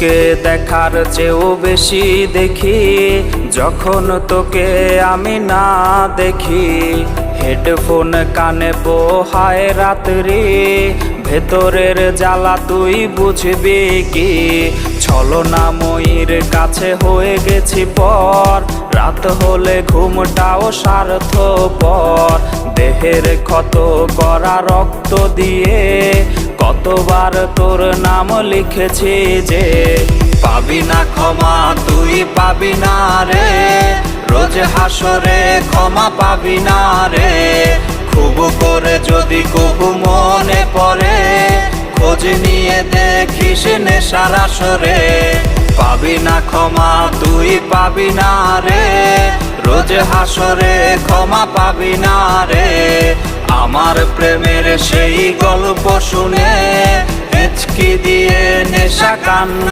তোকে দেখার চেয়েও বেশি দেখি যখন তোকে আমি না দেখি। হেডফোন কানে পোহায় রাত্রি, ভেতরের জ্বালা তুই বুঝবি কি। ছলনাময়ীর কাছে হয়ে গেছি পর, রাত হলে ঘুমটাও স্বার্থপর। দেহের ক্ষত করা রক্ত দিয়ে কতবার তোর নাম লিখেছি যে, পাবি না ক্ষমা তুই পাবি না রে, রোজ হাসরে ক্ষমা পাবি না রে। খুব করে যদি কবু মনে পড়ে, খোঁজ নিয়ে দেখিস নেশার আসরে। পাবি না ক্ষমা তুই পাবি না রে, রোজ হাসরে ক্ষমা পাবি না রে। আমার প্রেমের সেই গল্প শুনে হেঁচকি দিয়ে নেশা কান্না